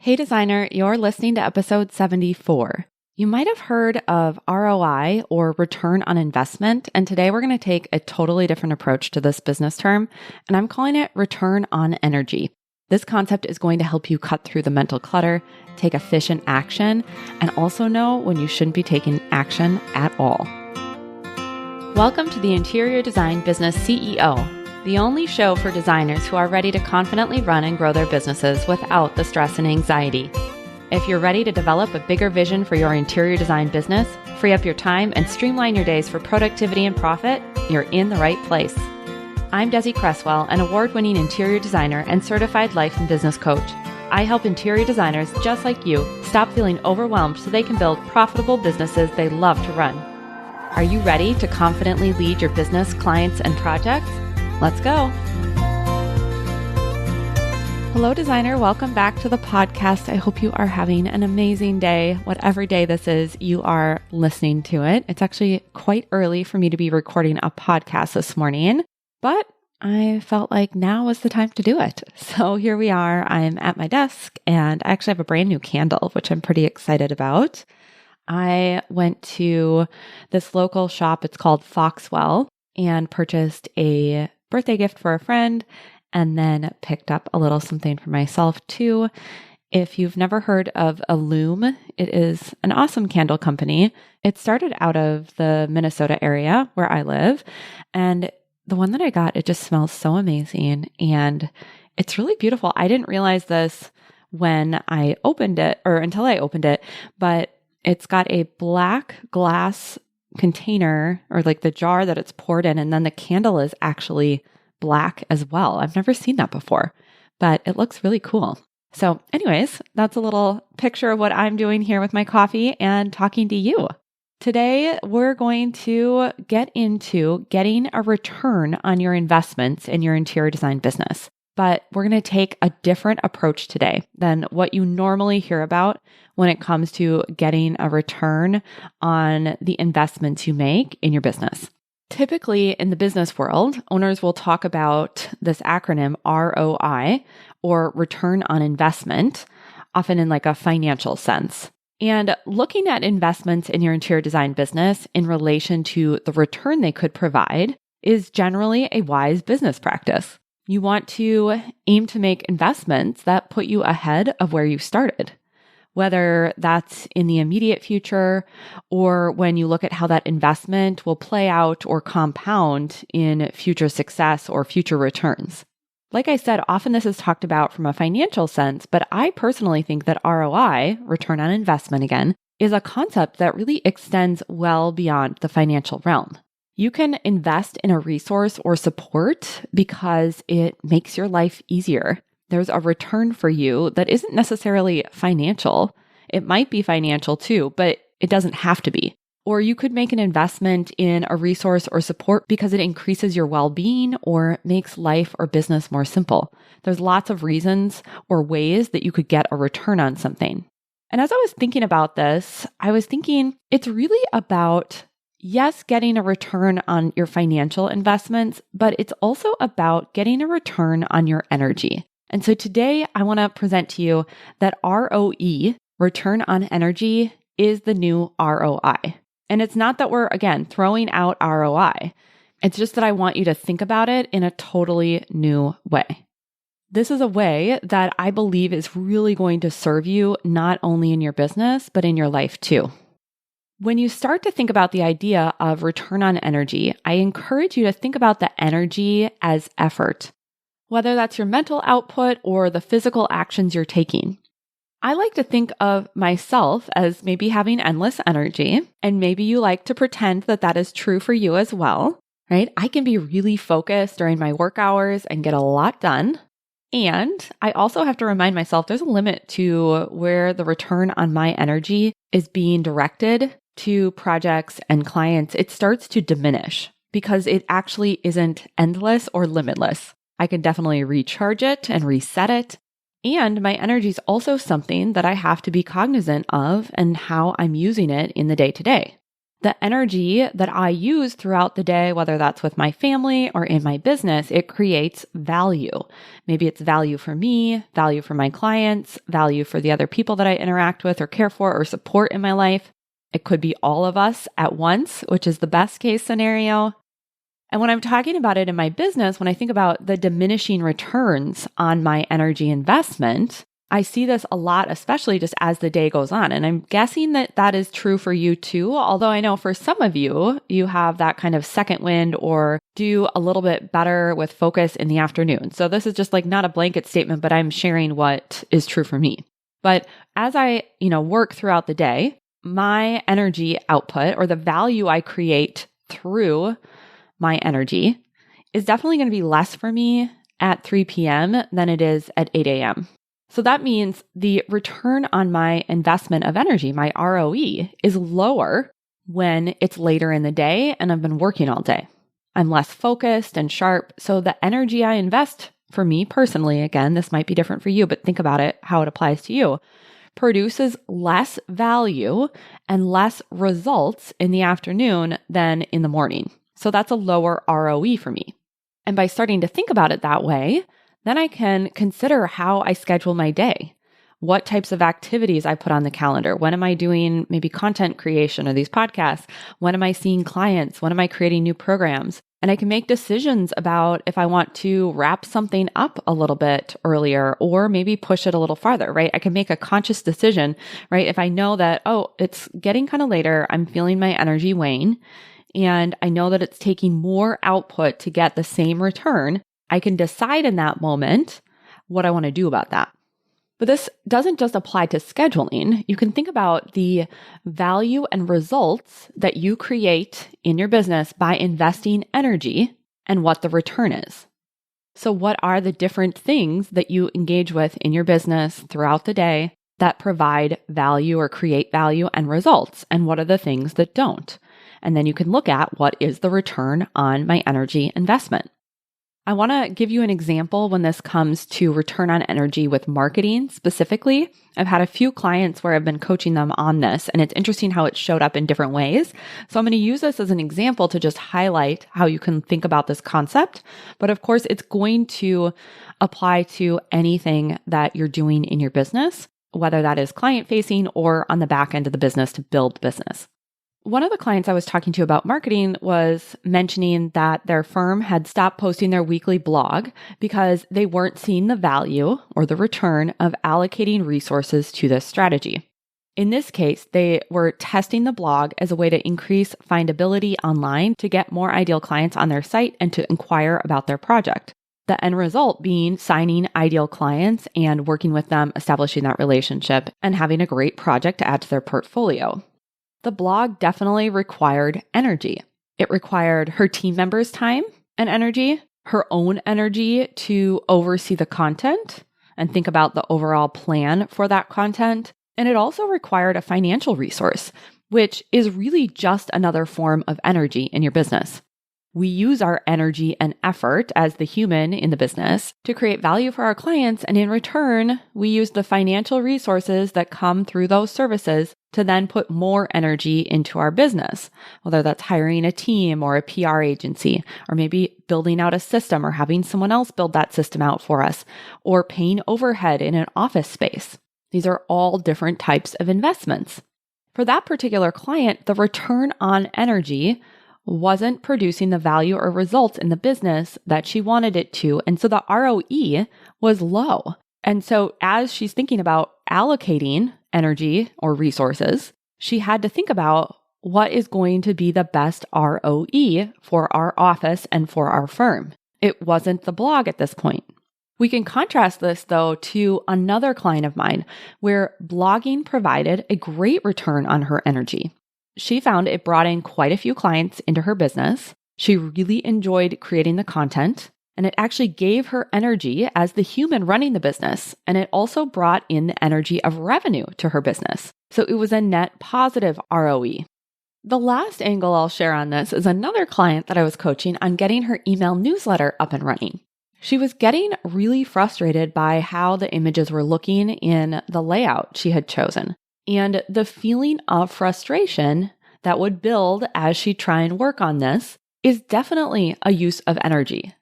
Hey designer, you're listening to episode 74. You might have heard of ROI or return on investment, and today we're going to take a totally different approach to this business term, and I'm calling it return on energy. This concept is going to help you cut through the mental clutter, take efficient action, and also know when you shouldn't be taking action at all. Welcome to the Interior Design Business CEO, the only show for designers who are ready to confidently run and grow their businesses without the stress and anxiety. If you're ready to develop a bigger vision for your interior design business, free up your time, and streamline your days for productivity and profit, you're in the right place. I'm Desi Cresswell, an award-winning interior designer and certified life and business coach. I help interior designers just like you stop feeling overwhelmed so they can build profitable businesses they love to run. Are you ready to confidently lead your business, clients, and projects? Let's go. Hello, designer. Welcome back to the podcast. I hope you are having an amazing day. Whatever day this is, you are listening to it. It's actually quite early for me to be recording a podcast this morning, but I felt like now was the time to do it. So here we are. I'm at my desk and I actually have a brand new candle, which I'm pretty excited about. I went to this local shop. It's called Foxwell, and purchased a birthday gift for a friend, and then picked up a little something for myself too. If you've never heard of Illume, it is an awesome candle company. It started out of the Minnesota area where I live, and the one that I got, it just smells so amazing, and it's really beautiful. I didn't realize this when I opened it, or until I opened it, but it's got a black glass container, or like the jar that it's poured in, and then the candle is actually black as well. I've never seen that before, but it looks really cool. So anyways, that's a little picture of what I'm doing here with my coffee and talking to you. Today, we're going to get into getting a return on your investments in your interior design business. But we're going to take a different approach today than what you normally hear about when it comes to getting a return on the investments you make in your business. Typically in the business world, owners will talk about this acronym ROI, or return on investment, often in like a financial sense. And looking at investments in your interior design business in relation to the return they could provide is generally a wise business practice. You want to aim to make investments that put you ahead of where you started, whether that's in the immediate future or when you look at how that investment will play out or compound in future success or future returns. Like I said, often this is talked about from a financial sense, but I personally think that ROI, return on investment again, is a concept that really extends well beyond the financial realm. You can invest in a resource or support because it makes your life easier. There's a return for you that isn't necessarily financial. It might be financial too, but it doesn't have to be. Or you could make an investment in a resource or support because it increases your well-being or makes life or business more simple. There's lots of reasons or ways that you could get a return on something. And as I was thinking about this, I was thinking it's really about yes, getting a return on your financial investments, but it's also about getting a return on your energy. And so today I want to present to you that ROE, return on energy, is the new ROI. And it's not that we're, again, throwing out ROI. It's just that I want you to think about it in a totally new way. This is a way that I believe is really going to serve you not only in your business, but in your life too. When you start to think about the idea of return on energy, I encourage you to think about the energy as effort, whether that's your mental output or the physical actions you're taking. I like to think of myself as maybe having endless energy, and maybe you like to pretend that that is true for you as well, right? I can be really focused during my work hours and get a lot done. And I also have to remind myself there's a limit to where the return on my energy is being directed to projects and clients. It starts to diminish because it actually isn't endless or limitless. I can definitely recharge it and reset it. And my energy is also something that I have to be cognizant of and how I'm using it in the day to day. The energy that I use throughout the day, whether that's with my family or in my business, it creates value. Maybe it's value for me, value for my clients, value for the other people that I interact with or care for or support in my life. It could be all of us at once, which is the best case scenario. And when I'm talking about it in my business, when I think about the diminishing returns on my energy investment, I see this a lot, especially just as the day goes on. And I'm guessing that that is true for you too. Although I know for some of you, you have that kind of second wind or do a little bit better with focus in the afternoon. So this is just like not a blanket statement, but I'm sharing what is true for me. But as I, work throughout the day, my energy output or the value I create through my energy is definitely going to be less for me at 3 p.m. than it is at 8 a.m. So that means the return on my investment of energy, my ROE, is lower when it's later in the day and I've been working all day. I'm less focused and sharp. So the energy I invest for me personally, again, this might be different for you, but think about it, how it applies to you, produces less value and less results in the afternoon than in the morning. So that's a lower ROE for me. And by starting to think about it that way, then I can consider how I schedule my day, what types of activities I put on the calendar. When am I doing maybe content creation or these podcasts? When am I seeing clients? When am I creating new programs? And I can make decisions about if I want to wrap something up a little bit earlier or maybe push it a little farther, right? I can make a conscious decision, right? If I know that, it's getting kind of later, I'm feeling my energy wane, and I know that it's taking more output to get the same return, I can decide in that moment what I want to do about that. But this doesn't just apply to scheduling. You can think about the value and results that you create in your business by investing energy and what the return is. So what are the different things that you engage with in your business throughout the day that provide value or create value and results? And what are the things that don't? And then you can look at what is the return on my energy investment. I want to give you an example when this comes to return on energy with marketing specifically. I've had a few clients where I've been coaching them on this, and it's interesting how it showed up in different ways. So I'm going to use this as an example to just highlight how you can think about this concept. But of course, it's going to apply to anything that you're doing in your business, whether that is client facing or on the back end of the business to build business. One of the clients I was talking to about marketing was mentioning that their firm had stopped posting their weekly blog because they weren't seeing the value or the return of allocating resources to this strategy. In this case, they were testing the blog as a way to increase findability online to get more ideal clients on their site and to inquire about their project. The end result being signing ideal clients and working with them, establishing that relationship, and having a great project to add to their portfolio. The blog definitely required energy. It required her team members' time and energy, her own energy to oversee the content and think about the overall plan for that content. And it also required a financial resource, which is really just another form of energy in your business. We use our energy and effort as the human in the business to create value for our clients. And in return, we use the financial resources that come through those services to then put more energy into our business, whether that's hiring a team or a PR agency, or maybe building out a system or having someone else build that system out for us, or paying overhead in an office space. These are all different types of investments. For that particular client, the return on energy wasn't producing the value or results in the business that she wanted it to. And so the ROE was low. And so as she's thinking about allocating energy or resources, she had to think about what is going to be the best ROE for our office and for our firm. It wasn't the blog at this point. We can contrast this, though, to another client of mine where blogging provided a great return on her energy. She found it brought in quite a few clients into her business. She really enjoyed creating the content, and it actually gave her energy as the human running the business. And it also brought in the energy of revenue to her business. So it was a net positive ROE. The last angle I'll share on this is another client that I was coaching on getting her email newsletter up and running. She was getting really frustrated by how the images were looking in the layout she had chosen. And the feeling of frustration that would build as she try and work on this is definitely a use of energy.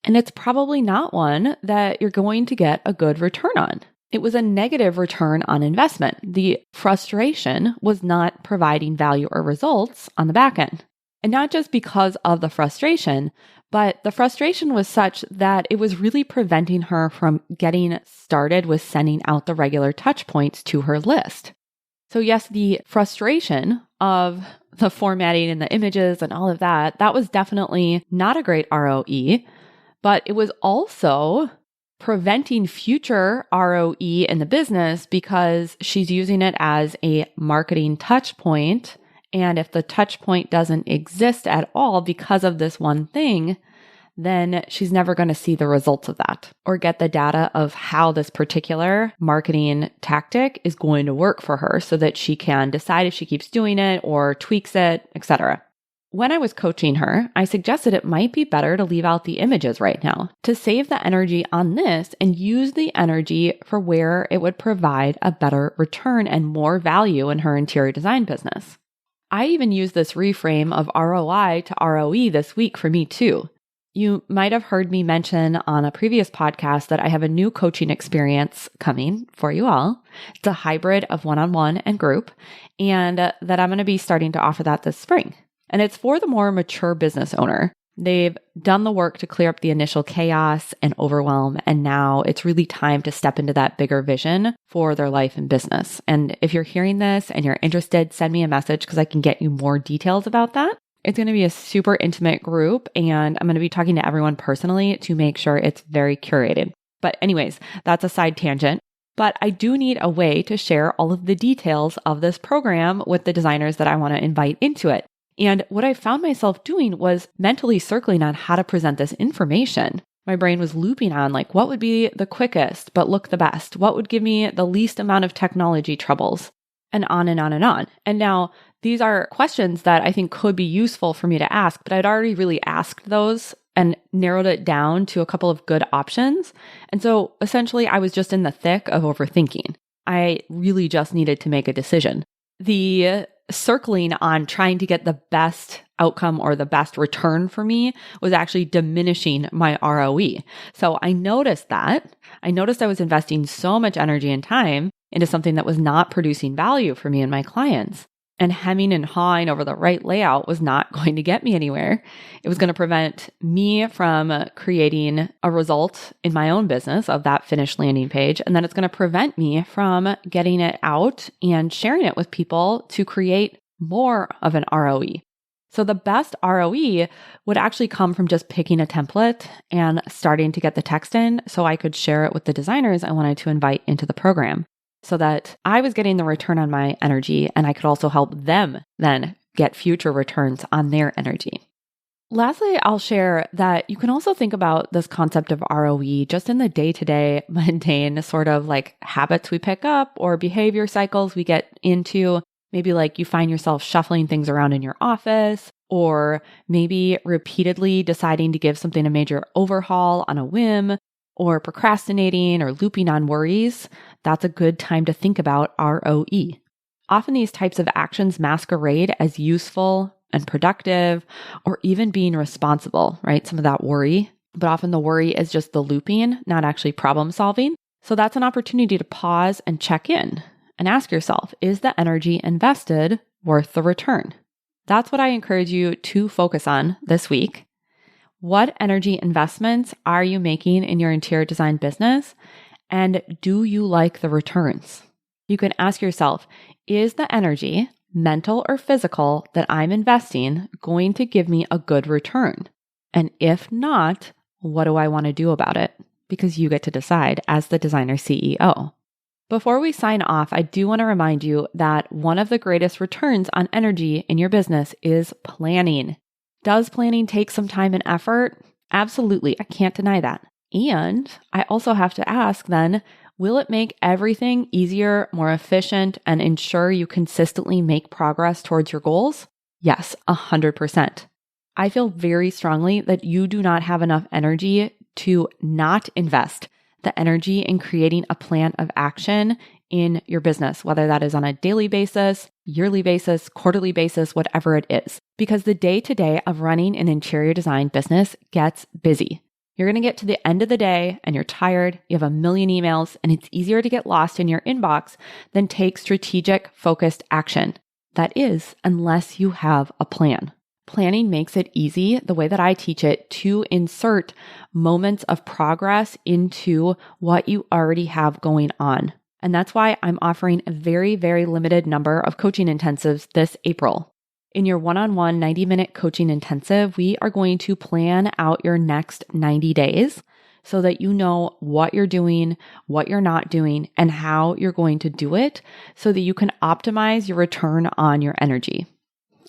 And it's probably not one that you're going to get a good return on. It was a negative return on investment. The frustration was not providing value or results on the back end. And not just because of the frustration, but the frustration was such that it was really preventing her from getting started with sending out the regular touch points to her list. So yes, the frustration of the formatting and the images and all of that, that was definitely not a great ROE, but it was also preventing future ROE in the business because she's using it as a marketing touch point. And if the touch point doesn't exist at all because of this one thing, then she's never going to see the results of that or get the data of how this particular marketing tactic is going to work for her so that she can decide if she keeps doing it or tweaks it, etc. When I was coaching her, I suggested it might be better to leave out the images right now to save the energy on this and use the energy for where it would provide a better return and more value in her interior design business. I even used this reframe of ROI to ROE this week for me too. You might have heard me mention on a previous podcast that I have a new coaching experience coming for you all. It's a hybrid of one-on-one and group, and that I'm going to be starting to offer that this spring. And it's for the more mature business owner. They've done the work to clear up the initial chaos and overwhelm, and now it's really time to step into that bigger vision for their life and business. And if you're hearing this and you're interested, send me a message because I can get you more details about that. It's going to be a super intimate group, and I'm going to be talking to everyone personally to make sure it's very curated. But anyways, that's a side tangent. But I do need a way to share all of the details of this program with the designers that I want to invite into it. And what I found myself doing was mentally circling on how to present this information. My brain was looping on like, what would be the quickest, but look the best? What would give me the least amount of technology troubles? And on and on and on. And now these are questions that I think could be useful for me to ask, but I'd already really asked those and narrowed it down to a couple of good options. And so essentially I was just in the thick of overthinking. I really just needed to make a decision. The circling on trying to get the best outcome or the best return for me was actually diminishing my ROE. So I noticed that. I noticed I was investing so much energy and time into something that was not producing value for me and my clients. And hemming and hawing over the right layout was not going to get me anywhere. It was going to prevent me from creating a result in my own business of that finished landing page. And then it's going to prevent me from getting it out and sharing it with people to create more of an ROE. So the best ROE would actually come from just picking a template and starting to get the text in so I could share it with the designers I wanted to invite into the program, so that I was getting the return on my energy and I could also help them then get future returns on their energy. Lastly, I'll share that you can also think about this concept of ROE just in the day-to-day mundane sort of like habits we pick up or behavior cycles we get into. Maybe like you find yourself shuffling things around in your office, or maybe repeatedly deciding to give something a major overhaul on a whim, or procrastinating or looping on worries. That's a good time to think about ROE. Often these types of actions masquerade as useful and productive, or even being responsible, right? Some of that worry, but often the worry is just the looping, not actually problem solving. So that's an opportunity to pause and check in and ask yourself, is the energy invested worth the return? That's what I encourage you to focus on this week. What energy investments are you making in your interior design business? And do you like the returns? You can ask yourself, is the energy, mental or physical, that I'm investing going to give me a good return? And if not, what do I want to do about it? Because you get to decide as the designer CEO. Before we sign off, I do want to remind you that one of the greatest returns on energy in your business is planning. Does planning take some time and effort? Absolutely. I can't deny that. And I also have to ask then, will it make everything easier, more efficient, and ensure you consistently make progress towards your goals? Yes, 100%. I feel very strongly that you do not have enough energy to not invest the energy in creating a plan of action in your business, whether that is on a daily basis, yearly basis, quarterly basis, whatever it is. Because the day-to-day of running an interior design business gets busy. You're going to get to the end of the day and you're tired, you have a million emails, and it's easier to get lost in your inbox than take strategic, focused action. That is, unless you have a plan. Planning makes it easy, the way that I teach it, to insert moments of progress into what you already have going on. And that's why I'm offering a very, very limited number of coaching intensives this April. In your one-on-one 90-minute coaching intensive, we are going to plan out your next 90 days so that you know what you're doing, what you're not doing, and how you're going to do it so that you can optimize your return on your energy.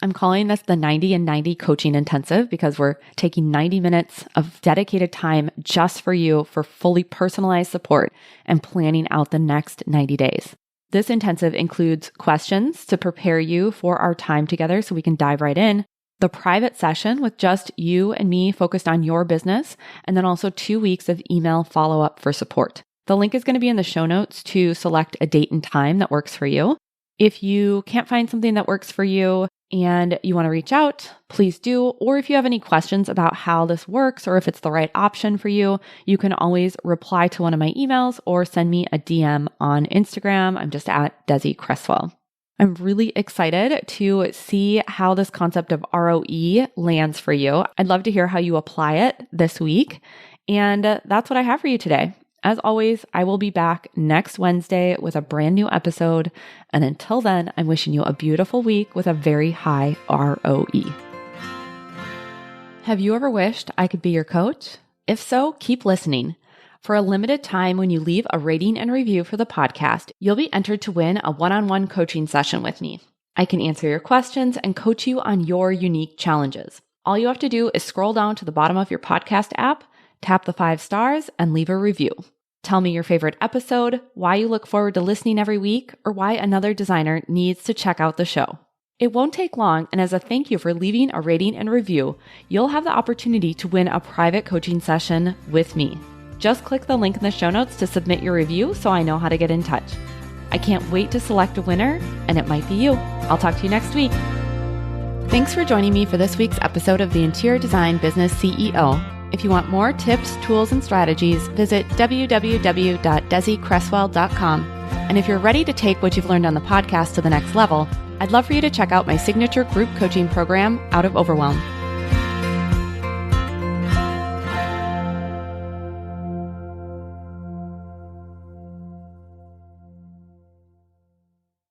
I'm calling this the 90 and 90 coaching intensive because we're taking 90 minutes of dedicated time just for you for fully personalized support and planning out the next 90 days. This intensive includes questions to prepare you for our time together so we can dive right in, the private session with just you and me focused on your business, and then also 2 weeks of email follow-up for support. The link is going to be in the show notes to select a date and time that works for you. If you can't find something that works for you and you want to reach out, please do. Or if you have any questions about how this works or if it's the right option for you, you can always reply to one of my emails or send me a DM on Instagram. I'm just at Desi Cresswell. I'm really excited to see how this concept of ROE lands for you. I'd love to hear how you apply it this week. And that's what I have for you today. As always, I will be back next Wednesday with a brand new episode. And until then, I'm wishing you a beautiful week with a very high ROE. Have you ever wished I could be your coach? If so, keep listening. For a limited time, when you leave a rating and review for the podcast, you'll be entered to win a one-on-one coaching session with me. I can answer your questions and coach you on your unique challenges. All you have to do is scroll down to the bottom of your podcast app, tap the 5 stars, and leave a review. Tell me your favorite episode, why you look forward to listening every week, or why another designer needs to check out the show. It won't take long, and as a thank you for leaving a rating and review, you'll have the opportunity to win a private coaching session with me. Just click the link in the show notes to submit your review so I know how to get in touch. I can't wait to select a winner, and it might be you. I'll talk to you next week. Thanks for joining me for this week's episode of the Interior Design Business CEO. If you want more tips, tools, and strategies, visit www.desicresswell.com. And if you're ready to take what you've learned on the podcast to the next level, I'd love for you to check out my signature group coaching program, Out of Overwhelm.